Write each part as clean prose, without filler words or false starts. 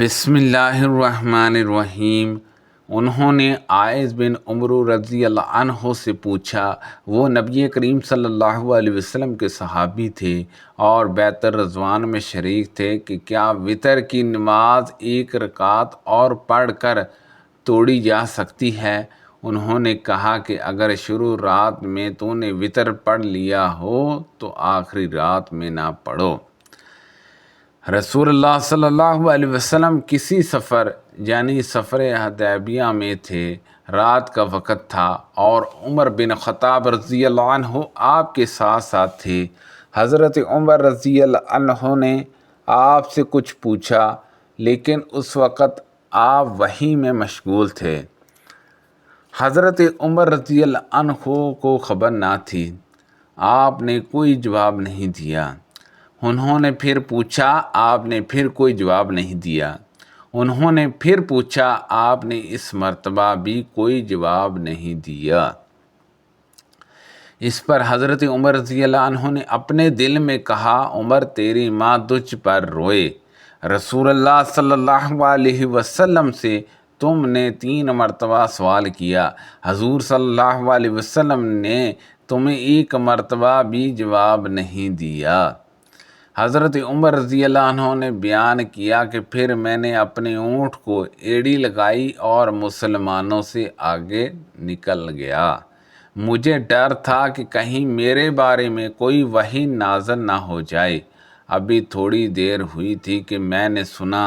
بسم اللہ الرحمن الرحیم۔ انہوں نے عائض بن عمرو رضی اللہ عنہ سے پوچھا، وہ نبی کریم صلی اللہ علیہ وسلم کے صحابی تھے اور بیعت الرضوان میں شریک تھے، کہ کیا وتر کی نماز ایک رکعت اور پڑھ کر توڑی جا سکتی ہے؟ انہوں نے کہا کہ اگر شروع رات میں تو نے وتر پڑھ لیا ہو تو آخری رات میں نہ پڑھو۔ رسول اللہ صلی اللہ علیہ وسلم کسی سفر یعنی سفر حدیبیہ میں تھے۔ رات کا وقت تھا اور عمر بن خطاب رضی اللہ عنہ آپ کے ساتھ ساتھ تھے۔ حضرت عمر رضی اللہ عنہ نے آپ سے کچھ پوچھا، لیکن اس وقت آپ وحی میں مشغول تھے۔ حضرت عمر رضی اللہ عنہ کو خبر نہ تھی۔ آپ نے کوئی جواب نہیں دیا۔ انہوں نے پھر پوچھا، آپ نے پھر کوئی جواب نہیں دیا۔ انہوں نے پھر پوچھا، آپ نے اس مرتبہ بھی کوئی جواب نہیں دیا۔ اس پر حضرت عمر رضی اللہ عنہ نے اپنے دل میں کہا، عمر تیری ماں تجھ پر روئے۔ رسول اللہ صلی اللہ علیہ وسلم سے تم نے 3 مرتبہ سوال کیا، حضور صلی اللہ علیہ وسلم نے تمہیں 1 مرتبہ بھی جواب نہیں دیا۔ حضرت عمر رضی اللہ عنہ نے بیان کیا کہ پھر میں نے اپنے اونٹ کو ایڑی لگائی اور مسلمانوں سے آگے نکل گیا۔ مجھے ڈر تھا کہ کہیں میرے بارے میں کوئی وحی نازل نہ ہو جائے۔ ابھی تھوڑی دیر ہوئی تھی کہ میں نے سنا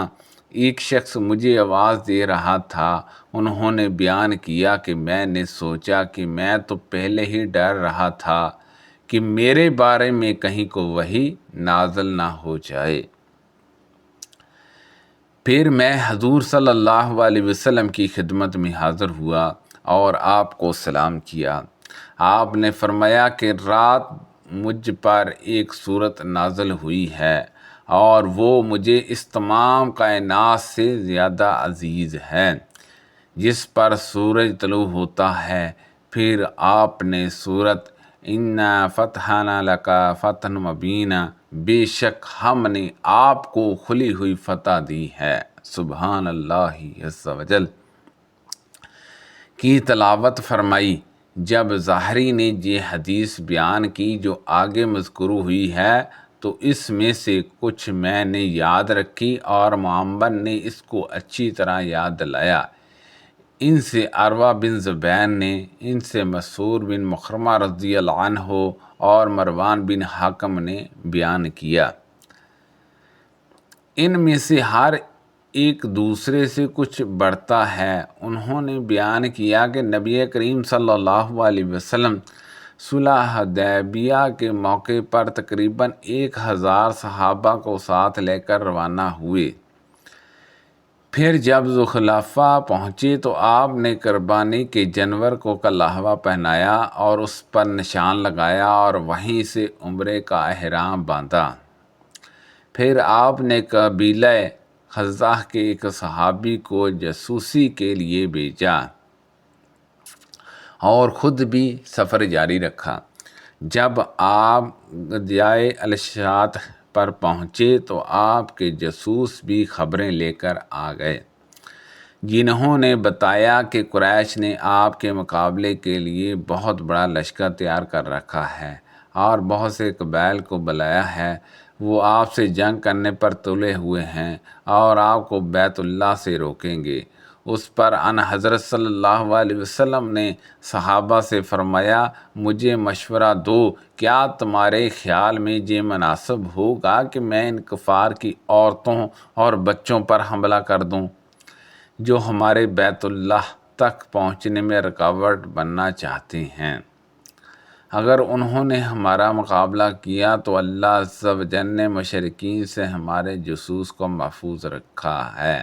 ایک شخص مجھے آواز دے رہا تھا۔ انہوں نے بیان کیا کہ میں نے سوچا کہ میں تو پہلے ہی ڈر رہا تھا کہ میرے بارے میں کہیں کو وحی نازل نہ ہو جائے۔ پھر میں حضور صلی اللہ علیہ وسلم کی خدمت میں حاضر ہوا اور آپ کو سلام کیا۔ آپ نے فرمایا کہ رات مجھ پر ایک سورت نازل ہوئی ہے اور وہ مجھے اس تمام کائنات سے زیادہ عزیز ہے، جس پر سورج طلوع ہوتا ہے۔ پھر آپ نے سورت اِنَّا فَتَحْنَا لَكَ فَتْحًا مُبِینًا، بے شک ہم نے آپ کو کھلی ہوئی فتح دی ہے، سبحان اللہ عز و جل کی تلاوت فرمائی۔ جب ظاہری نے یہ حدیث بیان کی جو آگے مذکور ہوئی ہے، تو اس میں سے کچھ میں نے یاد رکھی اور معمر نے اس کو اچھی طرح یاد دلایا۔ ان سے عروہ بن زبین نے، ان سے مسعود بن مخرمہ رضی اللہ عنہ اور مروان بن حکم نے بیان کیا۔ ان میں سے ہر ایک دوسرے سے کچھ بڑھتا ہے۔ انہوں نے بیان کیا کہ نبی کریم صلی اللہ علیہ وسلم صلح حدیبیہ کے موقع پر تقریباً 1000 صحابہ کو ساتھ لے کر روانہ ہوئے۔ پھر جب ذوالحلیفہ پہنچے تو آپ نے قربانی کے جانور کو کلہوہ پہنایا اور اس پر نشان لگایا اور وہیں سے عمرے کا احرام باندھا۔ پھر آپ نے قبیلہ خزاع کے ایک صحابی کو جاسوسی کے لیے بھیجا اور خود بھی سفر جاری رکھا۔ جب آپ جائے الشات پر پہنچے تو آپ کے جاسوس بھی خبریں لے کر آ گئے، جنہوں نے بتایا کہ قریش نے آپ کے مقابلے کے لیے بہت بڑا لشکر تیار کر رکھا ہے اور بہت سے قبائل کو بلایا ہے۔ وہ آپ سے جنگ کرنے پر تلے ہوئے ہیں اور آپ کو بیت اللہ سے روکیں گے۔ اس پر ان حضرت صلی اللہ علیہ وسلم نے صحابہ سے فرمایا، مجھے مشورہ دو، کیا تمہارے خیال میں یہ مناسب ہوگا کہ میں ان کفار کی عورتوں اور بچوں پر حملہ کر دوں جو ہمارے بیت اللہ تک پہنچنے میں رکاوٹ بننا چاہتے ہیں؟ اگر انہوں نے ہمارا مقابلہ کیا تو اللہ عز و جل نے مشرکین سے ہمارے جاسوس کو محفوظ رکھا ہے،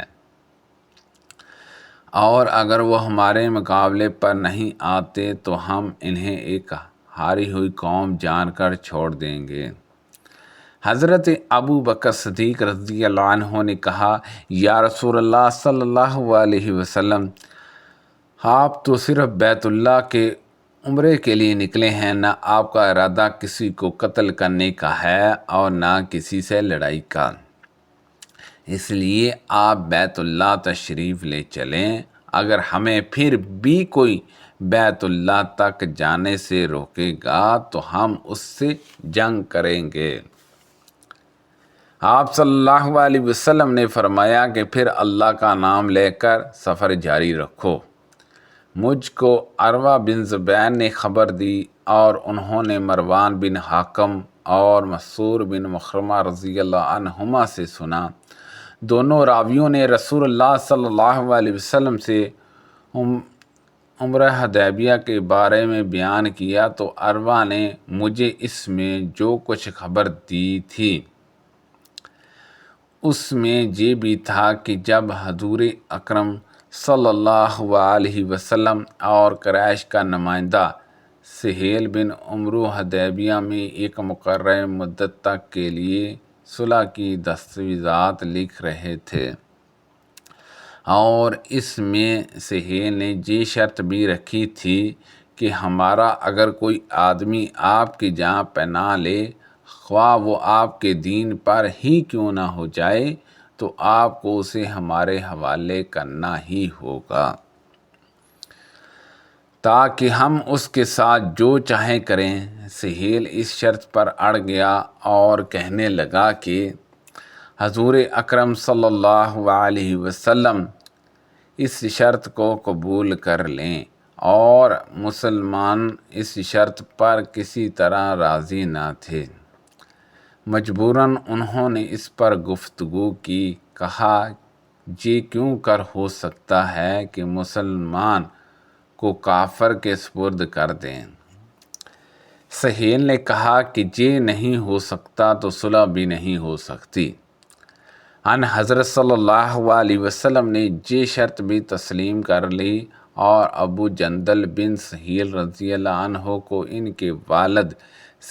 اور اگر وہ ہمارے مقابلے پر نہیں آتے تو ہم انہیں ایک ہاری ہوئی قوم جان کر چھوڑ دیں گے۔ حضرت ابو بکر صدیق رضی اللہ عنہ نے کہا، یا رسول اللہ صلی اللہ علیہ وسلم، آپ تو صرف بیت اللہ کے عمرے کے لیے نکلے ہیں، نہ آپ کا ارادہ کسی کو قتل کرنے کا ہے اور نہ کسی سے لڑائی کا۔ اس لیے آپ بیت اللہ تشریف لے چلیں۔ اگر ہمیں پھر بھی کوئی بیت اللہ تک جانے سے روکے گا تو ہم اس سے جنگ کریں گے۔ آپ صلی اللہ علیہ وسلم نے فرمایا کہ پھر اللہ کا نام لے کر سفر جاری رکھو۔ مجھ کو عروہ بن زبیر نے خبر دی اور انہوں نے مروان بن حاکم اور مسعور بن مخرمہ رضی اللہ عنہما سے سنا۔ دونوں راویوں نے رسول اللہ صلی اللہ علیہ وسلم سے عمرہ حدیبیہ کے بارے میں بیان کیا تو عروہ نے مجھے اس میں جو کچھ خبر دی تھی اس میں یہ بھی تھا کہ جب حضور اکرم صلی اللہ علیہ وسلم اور قریش کا نمائندہ سہیل بن عمرو حدیبیہ میں ایک مقررہ مدت تک کے لیے صلح کی دستاویزات لکھ رہے تھے، اور اس میں سہیل نے یہ شرط بھی رکھی تھی کہ ہمارا اگر کوئی آدمی آپ کی جان پناہ لے، خواہ وہ آپ کے دین پر ہی کیوں نہ ہو جائے، تو آپ کو اسے ہمارے حوالے کرنا ہی ہوگا تاکہ ہم اس کے ساتھ جو چاہیں کریں۔ سہیل اس شرط پر اڑ گیا اور کہنے لگا کہ حضور اکرم صلی اللہ علیہ وسلم اس شرط کو قبول کر لیں، اور مسلمان اس شرط پر کسی طرح راضی نہ تھے۔ مجبوراً انہوں نے اس پر گفتگو کی۔ کہا، یہ کیوں کر ہو سکتا ہے کہ مسلمان کو کافر کے سپرد کر دیں؟ سہیل نے کہا کہ یہ نہیں ہو سکتا تو صلح بھی نہیں ہو سکتی۔ ان حضرت صلی اللہ علیہ وسلم نے یہ شرط بھی تسلیم کر لی اور ابو جندل بن سہیل رضی اللہ عنہ کو ان کے والد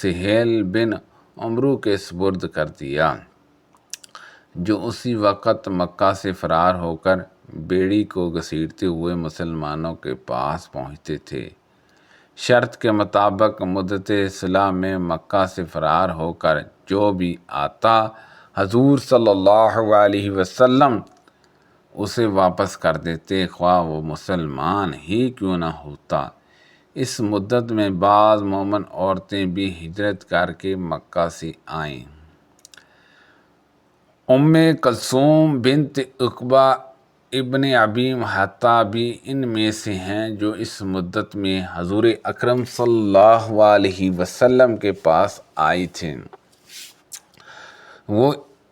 سہیل بن عمرو کے سپرد کر دیا، جو اسی وقت مکہ سے فرار ہو کر بیڑی کو گھسیٹتے ہوئے مسلمانوں کے پاس پہنچتے تھے۔ شرط کے مطابق مدت صلح میں مکہ سے فرار ہو کر جو بھی آتا، حضور صلی اللہ علیہ وسلم اسے واپس کر دیتے، خواہ وہ مسلمان ہی کیوں نہ ہوتا۔ اس مدت میں بعض مومن عورتیں بھی ہجرت کر کے مکہ سے آئیں۔ ام کلثوم بنت عقبہ ابن ابی محطہ بھی ان میں سے ہیں جو اس مدت میں حضور اکرم صلی اللہ علیہ وسلم کے پاس آئی تھیں۔ وہ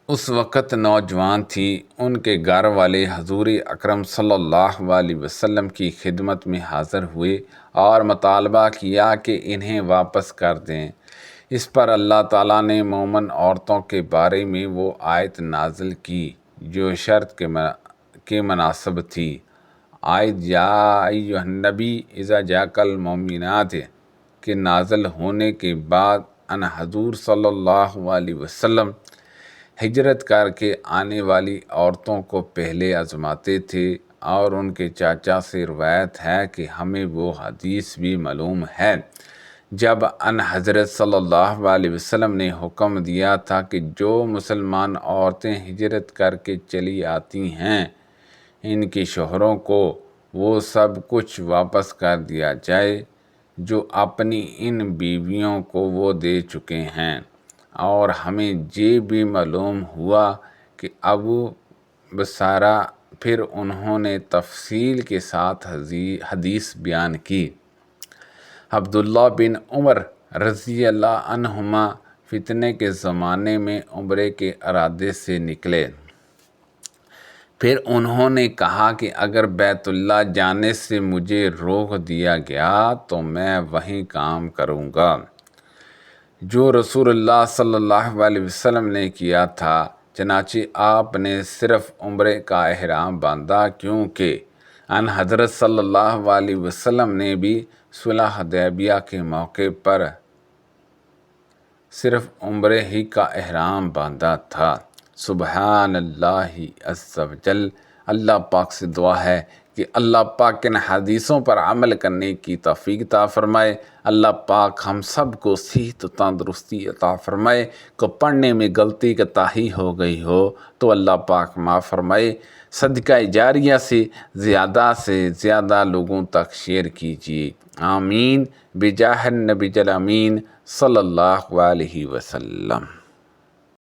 اس وقت نوجوان تھی۔ ان کے گھر والے حضور اکرم صلی اللہ علیہ وسلم کی خدمت میں حاضر ہوئے اور مطالبہ کیا کہ انہیں واپس کر دیں۔ اس پر اللہ تعالیٰ نے مومن عورتوں کے بارے میں وہ آیت نازل کی جو شرط کے مناسب تھی۔ آیت یا ایھا النبی اذا جاءک المؤمنات کے نازل ہونے کے بعد ان حضور صلی اللہ علیہ وسلم ہجرت کر کے آنے والی عورتوں کو پہلے آزماتے تھے، اور ان کے چاچا سے روایت ہے کہ ہمیں وہ حدیث بھی معلوم ہے جب ان حضرت صلی اللہ علیہ وسلم نے حکم دیا تھا کہ جو مسلمان عورتیں ہجرت کر کے چلی آتی ہیں ان کے شوہروں کو وہ سب کچھ واپس کر دیا جائے جو اپنی ان بیویوں کو وہ دے چکے ہیں۔ اور ہمیں یہ بھی معلوم ہوا کہ ابو بصرہ پھر انہوں نے تفصیل کے ساتھ حدیث بیان کی۔ عبداللہ بن عمر رضی اللہ عنہما فتنے کے زمانے میں عمرے کے ارادے سے نکلے۔ پھر انہوں نے کہا کہ اگر بیت اللہ جانے سے مجھے روک دیا گیا تو میں وہیں کام کروں گا جو رسول اللہ صلی اللہ علیہ وسلم نے کیا تھا۔ چنانچہ آپ نے صرف عمرے کا احرام باندھا، کیونکہ ان حضرت صلی اللہ علیہ وسلم نے بھی صلح حدیبیہ کے موقع پر صرف عمرے ہی کا احرام باندھا تھا۔ سبحان اللہ عز و جل۔ اللہ پاک سے دعا ہے کہ اللہ پاک کے حدیثوں پر عمل کرنے کی توفیق عطا فرمائے۔ اللہ پاک ہم سب کو صحت و تندرستی عطا فرمائے۔ کو پڑھنے میں غلطی کوتاہی ہو گئی ہو تو اللہ پاک معاف فرمائے۔ صدقہ جاریہ سے زیادہ لوگوں تک شیئر کیجیے، آمین بجاہ النبی الامین صلی اللہ علیہ وسلم۔